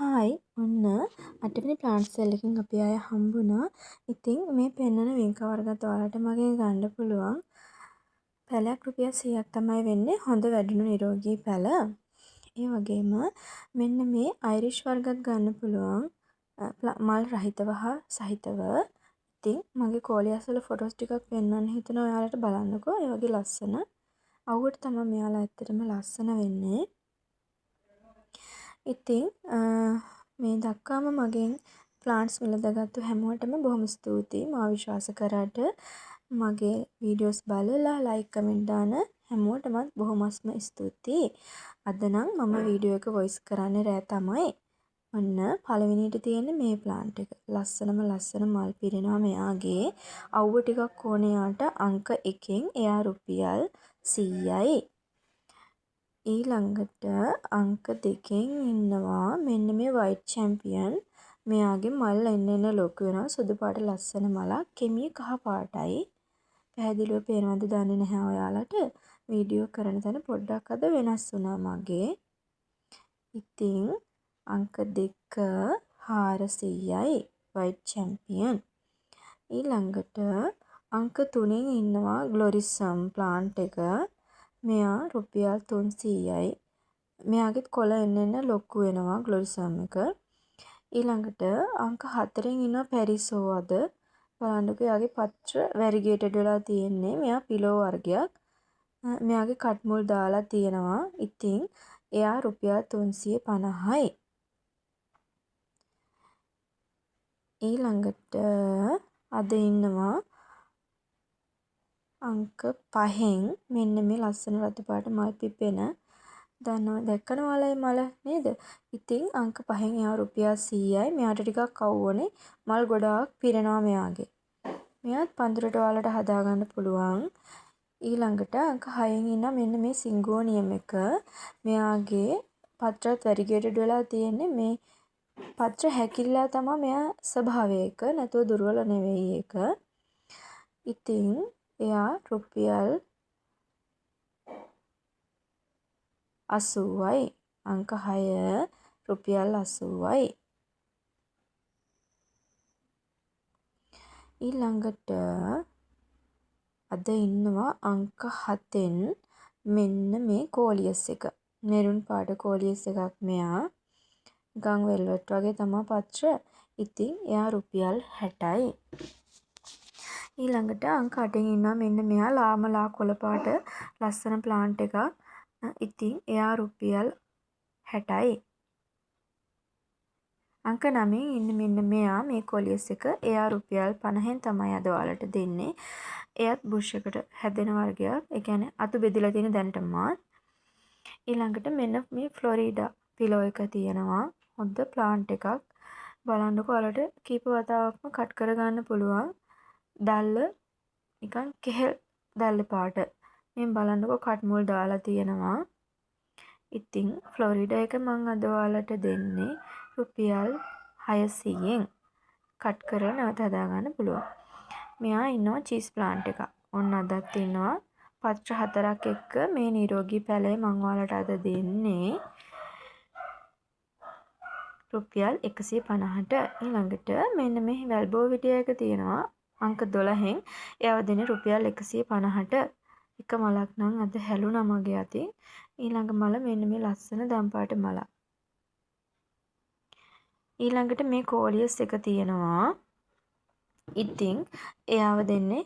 Hi ඔන්න 8 වෙනි plant සෙල් එකකින් අපි ආය හම්බුණා. ඉතින් මේ පෙන්වන වින්ක වර්ගත් ඔයාලට මගෙන් ගන්න පුළුවන්. පැලයක් රුපියල් 100ක් තමයි වෙන්නේ. හොඳ වැඩුණු නිරෝගී පැල. ඒ වගේම මෙන්න මේ අයිරිෂ් වර්ගත් ගන්න පුළුවන්. මල් රහිතව හා සහිතව. ඉතින් මගේ කෝලිය අසල ෆොටෝස් ටිකක් පෙන්වන්න හිතනවා ඔයාලට බලන්නකෝ. ඒ වගේ ලස්සන. අවුවට තමයි මෙයාලා ඇත්තටම ලස්සන වෙන්නේ. ඉතින් මේ දක්වාම මගෙන් ප්ලාන්ට්ස් මිලදගත්තු හැමෝටම බොහොම ස්තුතියි. මාව විශ්වාස කරාට මගේ වීඩියෝස් බලලා ලයික් කමෙන්ට් දාන හැමෝටමත් බොහොමත්ම ස්තුතියි. අද නම් මම වීඩියෝ එක වොයිස් කරන්නේ රෑ තමයි. ඔන්න පළවෙනියට තියෙන්නේ මේ ප්ලාන්ට් එක. ලස්සනම ලස්සන මල් පිරෙනවා මෙයාගේ. අවුව ටිකක් ඕනේ යාට අංක 1කින් එයා රුපියල් 100යි. ඊළඟට අංක 2කින් ඉන්නවා මෙන්න මේ වයිට් චැම්පියන්. මෙයාගේ මල් එන්න ලොකු වෙනවා. සුදු පාට ලස්සන මලක්. කෙමිය කහ පාටයි. පැහැදිලිව පේනවද දන්නේ නැහැ ඔයාලට. වීඩියෝ කරන තැන පොඩ්ඩක් අද වෙනස් වුණා මගේ. ඉතින් අංක 2 400යි වයිට් චැම්පියන්. ඊළඟට අංක 3න් ඉන්නවා ග්ලොරිසම් ප්ලාන්ට් එක. මෙයා රුපියල් 300යි. මෙයාගෙත් කොළ එන්න ලොකු වෙනවා ග්ලොරිසම් එක. ඊළඟට අංක 4න් ඉන්නවා පැරිසෝවද. බලන්නකෝ එයාගේ පත්‍ර වැරිගේටඩ් වෙලා තියෙන්නේ. මෙයා පිලෝ වර්ගයක්. මෙයාගේ කට් මුල් දාලා තියෙනවා. ඉතින් එයා රුපියල් 350යි. ඊළඟට අද ඉන්නවා අංක 5න් මෙන්න මේ ලස්සන රතු පාට මල් පිපෙන දැක්කන ඔයාලා මල නේද? ඉතින් අංක 5න් එයා රුපියල් 100යි. මෙයාට ටිකක් අවුවනේ. මල් ගොඩාක් පිරෙනවා මෙයාගේ. මෙයාත් පඳුරට ඔයාලට හදාගන්න පුළුවන්. ඊළඟට අංක 6න් ඉන්න මෙන්න මේ සිංගෝනියම් එක. මෙයාගේ පත්‍රත් වැරිගේටඩ් වෙලා තියෙන්නේ. මේ පත්‍ර හැකිලිලා තමයි මෙයා ස්වභාවය එක. නැතුව දුර්වල නෙවෙයි ඒක. ඉතින් එයා රුපියල් 80යි. අංක 6 රුපියල් 80යි. ඊළඟට අද ඉන්නවා අංක 7න් මෙන්න මේ කෝලියස් එක. මෙරුන් පාට කෝලියස් එකක් මෙයා. ගම් වෙල්වෙට් වගේ තමයි පත්‍ර. ඉතින් එයා රුපියල් 60යි. ඊළඟට අංක 8න් ඉන්නවා මෙන්න මෙයා ලාමලා කොළ පාට ලස්සන ප්ලාන්ට් එකක්. ඉතින් එයා රුපියල් 60යි. අංක 9න් ඉන්න මෙන්න මෙයා මේ කොලියස් එක. එයා රුපියල් 50න් තමයි අද ඔයාලට දෙන්නේ. එයත් බුෂ් එකට හැදෙන වර්ගයක්. ඒ කියන්නේ අතු බෙදලා තියෙන දැනටමත්. ඊළඟට මෙන්න මේ ෆ්ලොරිඩා පිලෝ එක තියෙනවා. හොඳ ප්ලාන්ට් එකක්. බලන්නකෝ ඔයාලට කීප වතාවක්ම කට් කරගන්න පුළුවන්. දැල්ල නිකන් කෙහෙල් දැල්ල පාට. මේ බලන්නකෝ කට් මුල් දාලා තියෙනවා. ඉතින් ෆ්ලොරිඩා එක මම අද ඔයාලට දෙන්නේ රුපියල් 600න්. කට් කරලා නැවත හදාගන්න පුළුවන්. මෙයා ඉන්නවා චීස් ප්ලාන්ට් එකක්. ඔන්න අදත් ඉන්නවා පත්‍ර 4ක් එක්ක මේ නිරෝගී පැලේ මම ඔයාලට අද දෙන්නේ රුපියල් 150ට. ඊළඟට මෙන්න මේ වැල්බෝවිඩියා එක තියෙනවා අංක 12න්. එයාව දෙන්නේ රුපියල් 150ට. එක මලක් නම් අද හැලුණා මගේ අතින්. ඊළඟ මල මෙන්න මේ ලස්සන දම් පාට මලක්. ඊළඟට මේ කෝලියස් එක තියෙනවා. ඉතින් එයාව දෙන්නේ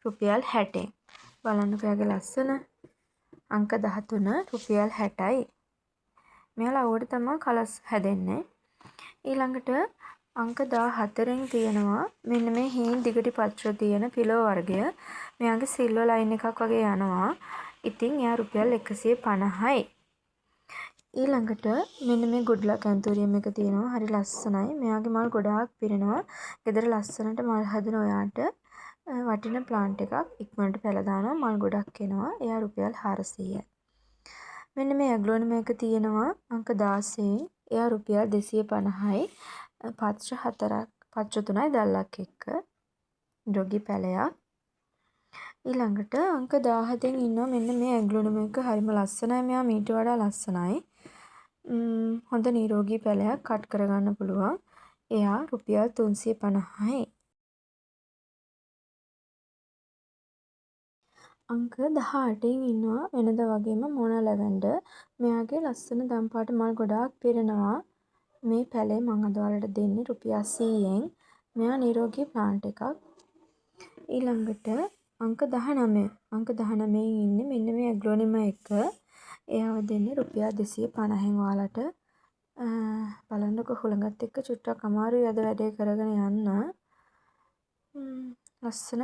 රුපියල් 60න්. බලන්නකෝ එයාගේ ලස්සන අංක 13 රුපියල් 60යි. මෙයාලා අවුවට තමයි කලස් හැදෙන්නේ. ඊළඟට අංක 14න් තියෙනවා මෙන්න මේ හීන් දිගටි පත්‍ර තියෙන පිලෝ වර්ගය. මෙයාගේ සිල්වර් ලයින් එකක් වගේ යනවා. ඉතින් එයා රුපියල් 150යි. ඊළඟට මෙන්න මේ ගුඩ් ලක් ඇන්තෝරියම් එක තියෙනවා. හරි ලස්සනයි. මෙයාගේ මල් ගොඩාක් පිරෙනවා. ගෙදර ලස්සනට මල් හදන ඔයාට වටින ප්ලාන්ට් එකක්. ඉක්මනට පැල දානවා. මල් ගොඩක් එනවා. එයා රුපියල් 400යි. මෙන්න මේ ඇග්ලෝනිම එක තියෙනවා අංක 16න්. එයා රුපියල් 250යි. පත්‍ර 4ක් පත්‍ර 3යි දැල්ලක් එක්ක. නිරෝගී පැලයක්. ඊළඟට අංක 17න් ඉන්නවා මෙන්න මේ ඇග්ලෝනිම එක. හරිම ලස්සනයි. මෙයා මීට වඩා ලස්සනයි. හොඳ නිරෝගී පැලයක් කට් කරගන්න පුළුවන්. එයා රුපියල් 350යි. අංක 18න් ඉන්නවා වෙනද වගේම මොනා ලැවැන්ඩර්. මෙයාගේ ලස්සන දම් පාට මල් ගොඩාක් පිරෙනවා. මේ පැලේ මං අද ඔයාලට දෙන්නේ රුපියල් 100න්. මෙයා නිරෝගී ප්ලාන්ට් එකක්. ඊළඟට අංක 19. අංක 19න් ඉන්නේ මෙන්න මේ ඇග්ලොනිම එක. එයාව දෙන්නේ රුපියල් 250න් ඔයාලට. බලන්නකො හුළඟත් එක්ක චුට්ටක් අමාරුයි අද වැඩේ කරගෙන යන්න. ලස්සන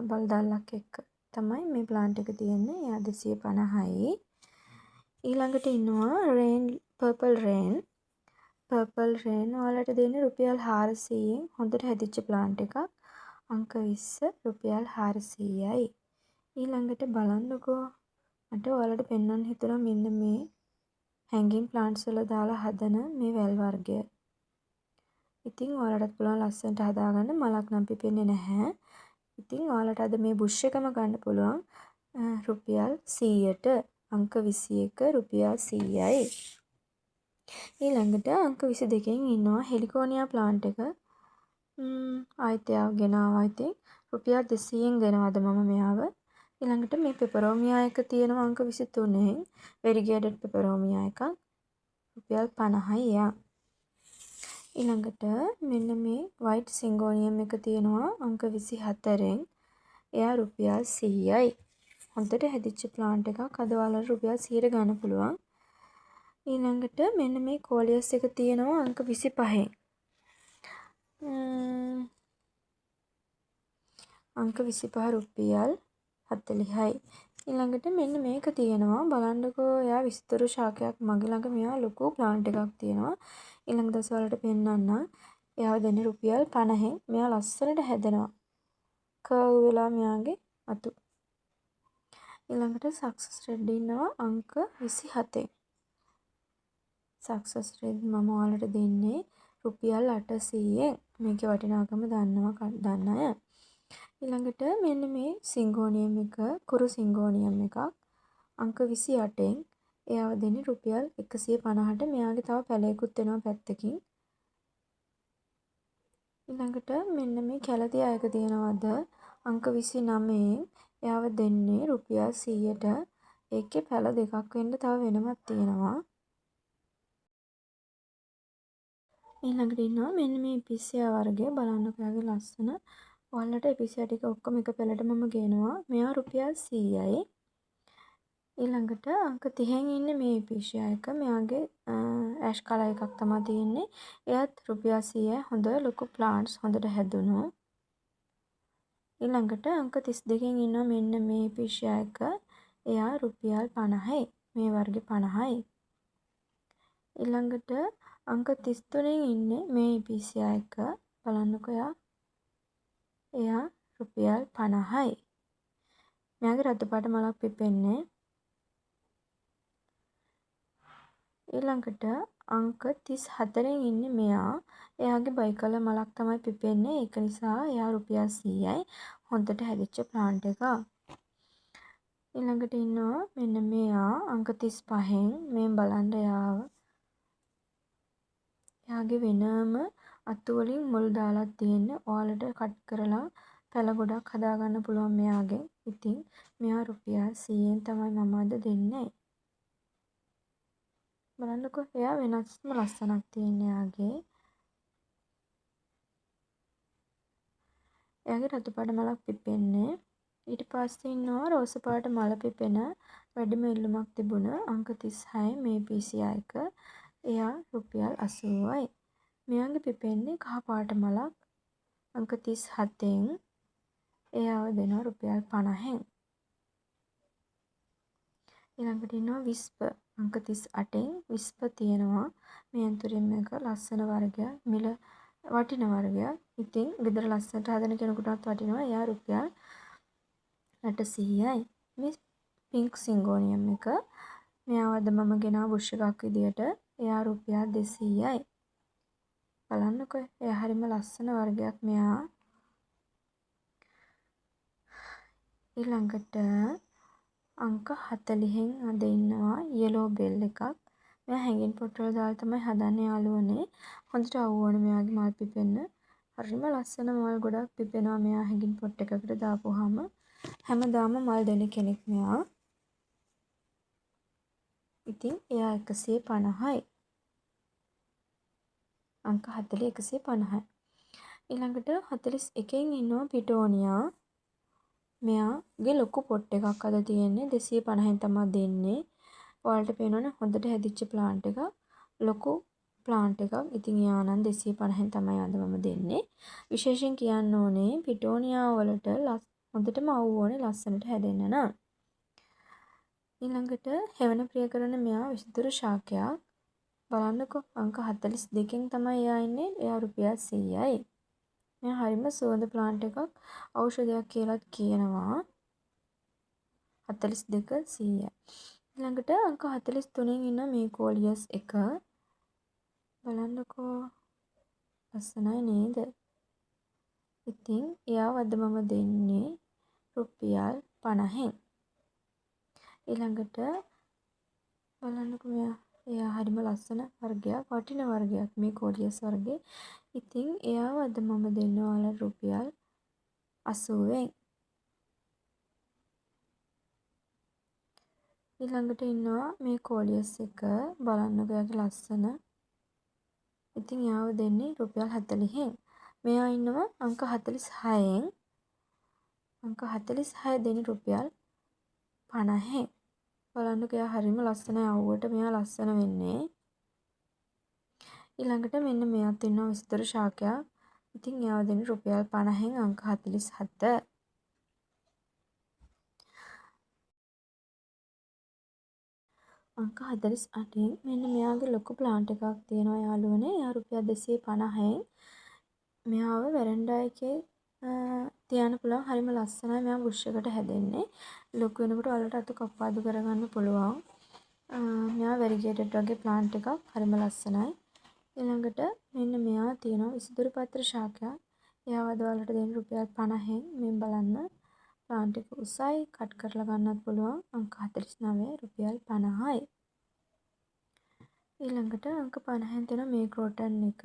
බල් දැල්ලක් එක්ක තමයි මේ ප්ලාන්ට් එක තියෙන්නේ. එයා 250යි. ඊළඟට ඉන්නවා පර්පල් රේන්. පර්පල් රේන් ඔයාලට දෙන්නේ රුපියල් 400න්. හොඳට හැදිච්ච ප්ලාන්ට් එකක්. අංක 20 රුපියල් 400යි. ඊළඟට බලන්නකෝ මට ඔයාලට පෙන්වන්න හිතුණා මෙන්න මේ හැංගින් ප්ලාන්ට්ස් වල දාලා හදන මේ වැල් වර්ගය. ඉතින් ඔයාලටත් පුළුවන් ලස්සනට හදාගන්න. මලක් නම් පිපෙන්නේ නැහැ. ඉතින් ඔයාලට අද මේ බුෂ් එකම ගන්න පුළුවන් රුපියල් 100ට. අංක 21 රුපියල් 100යි. ඊළඟට අංක 22න් ඉන්නවා හෙලිකෝනියා ප්ලාන්ට් එක. ආයෙත් එයාව ගෙනාවා. ඉතින් රුපියල් 200න් දෙනවද මම මෙයාව. ඊළඟට මේ පෙපරෝමියා එක තියෙනවා අංක 23න්. වෙරිගේඩඩ් පෙපරෝමියා එකක්. රුපියල් 50යි එයා. ඊළඟට මෙන්න මේ වයිට් සිංගෝනියම් එක තියෙනවා අංක 24න්. එයා රුපියල් 100යි. හොඳට හැදිච්ච ප්ලාන්ට් එකක්. අද ඔයාලට රුපියල් 100ට ගන්න පුළුවන්. ඊළඟට මෙන්න මේ කෝලියස් එක තියෙනවා අංක 25න්. අංක 25 රුපියල් 40යි. ඊළඟට මෙන්න මේක තියෙනවා. බලන්නකෝ එයා විස්තර ශාකයක් මගේ ළඟ මෙයා ලොකු ප්ලාන්ට් එකක් තියෙනවා. ඊළඟ දවස් වලට පෙන්නන්නම්. එයාව දෙන්නේ රුපියල් 50න්. මෙයා ලස්සනට හැදෙනවා. කර්ව් වෙලා මෙයාගේ අතු. ඊළඟට සක්සස් රෙඩ් ඉන්නවා අංක 27න්. සක්සස් රෙඩ් මම ඔයාලට දෙන්නේ රුපියල් 800න්. මේකේ වටිනාකම දන්න අය. ඊළඟට මෙන්න මේ සිංගෝනියම් එක කුරු සිංගෝනියම් එකක් අංක 28න්. එයාව දෙන්නේ රුපියල් 150ට. මෙයාගේ තව පැලයකුත් එනවා පැත්තකින්. ඊළඟට මෙන්න මේ කැලතියා එක තියෙනවද අංක 29න්. එයාව දෙන්නේ රුපියල් 100ට. ඒකේ පැල දෙකක් වෙන්න තව වෙනමක් තියෙනවා. ඊළඟට ඉන්නවා මෙන්න මේ ඉපිසියා වර්ගය. බලන්නකෝ එයාගේ ලස්සන. ඔයාලට ඉපිසියා ටික ඔක්කොම එක පෙළට මම ගේනවා. මෙයා රුපියල් 100යි. ඊළඟට අංක 30න් ඉන්නේ මේ ඉපිසියා එක. මෙයාගේ ඇෂ් කලර් එකක් තමයි තියෙන්නේ. එයත් රුපියල් 100යි. හොඳ ලොකු ප්ලාන්ට්ස් හොඳට හැදුණු. ඊළඟට අංක 32න් ඉන්නවා මෙන්න මේ ඉපිසියා එක. එයා රුපියල් 50යි. මේ වර්ගේ 50යි. ඊළඟට අංක 33න් ඉන්නේ මේ ඉපිසියා එක. බලන්නකෝ එයා රුපියල් 50යි. මෙයාගේ රතු පාට මලක් පිපෙන්නේ. ඊළඟට අංක 34න් ඉන්නේ මෙයා. එයාගේ බයිකලර් මලක් තමයි පිපෙන්නේ. ඒක නිසා එයා රුපියල් 100යි. හොඳට හැදිච්ච ප්ලාන්ට් එකක්. ඊළඟට ඉන්නවා මෙන්න මෙයා අංක 35න්. මේ බලන්න එයාගේ වෙනම අතු වලින් මුල් දාලා තියෙන්නේ. ඔයාලට කට් කරලා පැල ගොඩක් හදාගන්න පුළුවන් මෙයාගෙන්. ඉතින් මෙයා රුපියල් 100න් තමයි මම අද දෙන්නේ. බලන්නකෝ එයා වෙනස්ම ලස්සනක් තියෙන එයාගේ. එයාගේ රතු පාට මලක් පිපෙන්නේ. ඊට පස්සේ ඉන්නවා රෝස පාට මල පිපෙන වැඩිම ඉල්ලුමක් තිබුණ අංක 36 මේ ඉපිසියා එක. එයා රුපියල් 80යි. මෙයාගේ පිපෙන්නේ කහ පාට මලක් අංක 37න්. එයාව දෙනවා රුපියල් 50න්. ඊළඟට ඉන්නවා විස්ප අංක 38න්. විස්ප තියෙනවා මේ අතුරින් එක ලස්සන වර්ගයක්. මිල වටින වර්ගයක්. ඉතින් ගෙදර ලස්සනට හදන කෙනෙකුටත් වටිනවා. එයා රුපියල් 800යි. මේ පින්ක් සිංගෝනියම් එක. මෙයාව අද මම ගෙනාව බුෂ් එකක් විදියට. එයා රුපියල් 200යි. බලන්නකෝ එයා හරිම ලස්සන වර්ගයක් මෙයා. ඊළඟට අංක 40න් අද ඉන්නවා යෙලෝ බෙල් එකක්. මෙයා හැංගින් පොට් වල දාලා තමයි හදන්නේ යාළුවනේ. හොඳට අවුවන මෙයාගේ මල් පිපෙන්න. හරිම ලස්සන මල් ගොඩක් පිපෙනවා මෙයා හැංගින් පොට් එකකට දාපුවාම. හැමදාම මල් දෙන කෙනෙක් මෙයා. ඉතින් එයා 150යි. අංක 40 150යි. ඊළඟට 41 ඉන්නවා පිටෝනියා. මෙයාගේ ලොකු පොට් එකක් අද තියෙන්නේ 250න් තමයි දෙන්නේ. ඔයාලට පේනවනේ හොඳට හැදිච්ච ප්ලාන්ට් එකක්. ලොකු ප්ලාන්ට් එකක්. ඉතින් එයා නම් 250න් තමයි අද මම දෙන්නේ. විශේෂයෙන් කියන්න ඕනේ පිටෝනියා වලට හොඳටම අවු ඕනේ ලස්සනට හැදෙන්න නම්. ඊළඟට හෙවන ප්‍රිය කරන මෙයා විසිතුරු ශාකයක්. බලන්නකෝ අංක 42කින් තමයි එයා ඉන්නේ. එයා රුපියල් 100යි. මෙයා හරිම සුවඳ ප්ලාන්ට් එකක්. ඖෂධයක් කියලාත් කියනවා. 42 100යි. ඊළඟට අංක 43න් ඉන්න මේකෝලියස් එක. බලන්නකෝ ලස්සනයි නේද? ඉතින් එයාව අද මම දෙන්නේ රුපියල් 50න්. ඊළඟට බලන්නකෝ එයා හරිම ලස්සන වර්ගයක්, වටින වර්ගයක් මේ කෝලියස් වර්ගේ. ඉතින් එයාව අද මම දෙන්න ඔයාලට රුපියල් 80න්. ඊළඟට ඉන්නවා මේ කෝලියස් එක. බලන්නකෝ එයාගේ ලස්සන. ඉතින් එයාව දෙන්නේ රුපියල් 40න්. මෙයා ඉන්නවා අංක 46න්. අංක 46 දෙන්නේ රුපියල් 50න්. බලන්නකෝ එයා හරිම ලස්සනයි. අවුවට මෙයා ලස්සන වෙන්නේ. ඊළඟට මෙන්න මෙයාත් ඉන්නවා විසිතුරු ශාකයක්. ඉතින් එයාව දෙන්නේ රුපියල් 50න් අංක 47. අංක 48න් මෙන්න මෙයාගේ ලොකු ප්ලාන්ට් එකක් තියෙනවා යාළුවනේ. එයා රුපියල් 250න්. මෙයාව වෙරන්ඩා එකේ තියන්න පුළුවන්. හරිම ලස්සනයි. මෙයා බුෂ් එකට හැදෙන්නේ. ලොකු වෙනකොට ඔයාලට අත කප්පාදු කරගන්න පුළුවන්. මෙයා වෙරිගේටඩ් වගේ ප්ලාන්ට් එකක්. හරිම ලස්සනයි. ඊළඟට මෙන්න මෙයා තියෙනවා විසිතුරු පත්‍ර ශාකයක්. එයාව අද ඔයාලට දෙන්න රුපියල් 50න්. මේ බලන්න ප්ලාන්ට් එක උසයි. කට් කරලා ගන්නත් පුළුවන්. අංක 49 රුපියල් 50යි. ඊළඟට අංක 50න් තියෙන මේ ක්‍රෝටන් එක.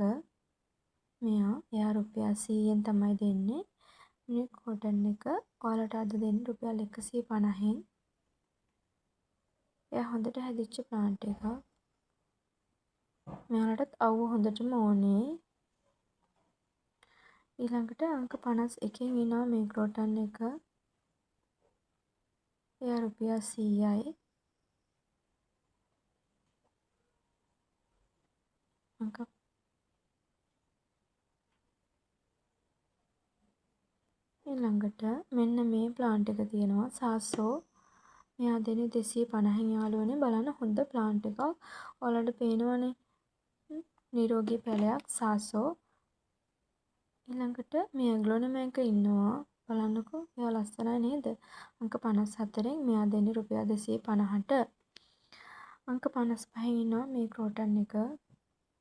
එයා රුපියල් 100න් තමයි දෙන්නේ. මේ ක්‍රෝටන් එක ඔයාලට අද දෙන්න රුපියල් 150න්. එයා හොඳට හැදිච්ච ප්ලාන්ට් එකක්. මෙයාලටත් අවුව හොඳටම ඕනේ. ඊළඟට අංක 51කින් ඉන්නවා මේ ක්‍රෝටන් එක. එයා රුපියල් 100යි. අංක ඊළඟට මෙන්න මේ ප්ලාන්ට් එක තියෙනවා සාසෝ. මෙයා දෙන්නේ 250න් යාළුවනේ. බලන්න හොඳ ප්ලාන්ට් එකක්. ඔයාලට පේනවනේ නිරෝගී පැලයක් සාසෝ. ඊළඟට මේ ඇග්ලොනිම එක ඉන්නවා. බලන්නකෝ එයා ලස්සනයි නේද? අංක 54න් මෙයා දෙන්නේ රුපියල් 250ට. අංක 55න් ඉන්නවා මේ ක්‍රෝටන් එක.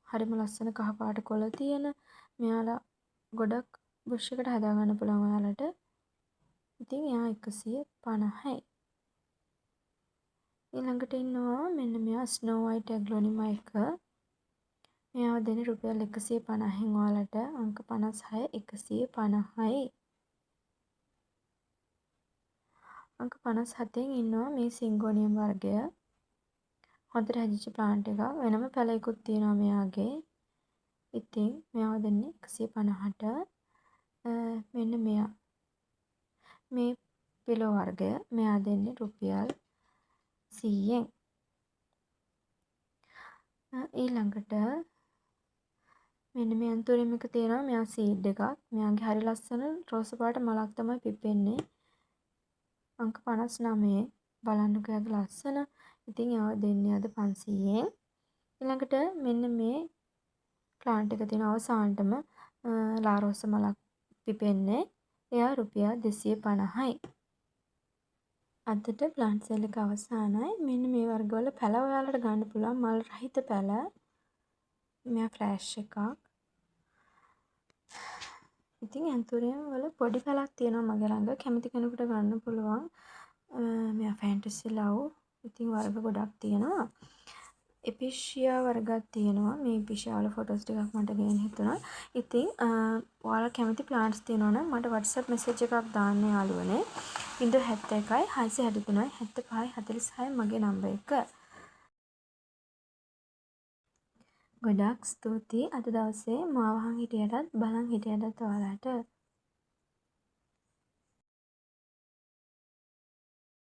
හරිම ලස්සන කහ පාට කොළ තියෙන. මෙයාලා ගොඩක් බුෂ් එකට හදාගන්න පුළුවන් ඔයාලට. ඉතින් එයා 150යි. ඊළඟට ඉන්නවා මෙන්න මෙයා ස්නෝ වයිට් ඇග්ලොනිම එක. මෙයාව දෙන්නේ රුපියල් 150න් ඔයාලට. අංක 56 150යි. අංක 57න් ඉන්නවා මේ සිංගෝනියම් වර්ගය. හොඳට හැදිච්ච ප්ලාන්ට් එකක්. වෙනම පැලයකුත් තියෙනවා මෙයාගේ. ඉතින් මෙයාව දෙන්නේ 150ට. මෙන්න මෙයා මේ පිලෝ වර්ගය මෙයා දෙන්නේ රුපියල් 100න්. ඊළඟට මෙන්න මේ ඇන්තෝරියම් එක තියෙනවා. මෙයා සීඩ් එකක්. මෙයාගේ හරි ලස්සන රෝස පාට මලක් තමයි පිපෙන්නේ. අංක 59. බලන්නකෝ එයාගේ ලස්සන. ඉතින් එයාව දෙන්නේ අද 500න්. ඊළඟට මෙන්න මේ ප්ලාන්ට් එක තියෙන අවසානටම ලා රෝස මලක් පිපෙන්නේ. එයා රුපියල් 250යි. අදට ප්ලාන්ට් සේල් එක අවසానයි. මෙන්න මේ වර්ගවල පැල ඔයාලට ගන්න පුළුවන්. මල් රහිත පැල. මෙයා ෆ්ලෑෂ් එකක්. ඉතින් ඇන්තෝරියම් වල පොඩි පැලක් තියෙනවා මගේ ළඟ. කැමති කෙනෙකුට ගන්න පුළුවන්. මෙයා ෆැන්ටසි ලව්. ඉතින් වර්ග ගොඩක් තියෙනවා. එපිෂියා වර්ගයක් තියෙනවා. මේ එපිෂියා වල ෆොටෝස් ටිකක් මට ගේන්න හිතුණා. ඉතින් ඔයාලා කැමති ප්ලාන්ට්ස් තියෙනවා නම් මට WhatsApp message එකක් දාන්න යාළුවනේ. 071 663 75 46 මගේ නම්බර් එක. ගොඩාක් ස්තුතියි අද දවසේ මාව අහන් හිටියටත් බලන් හිටියටත් ඔයාලට.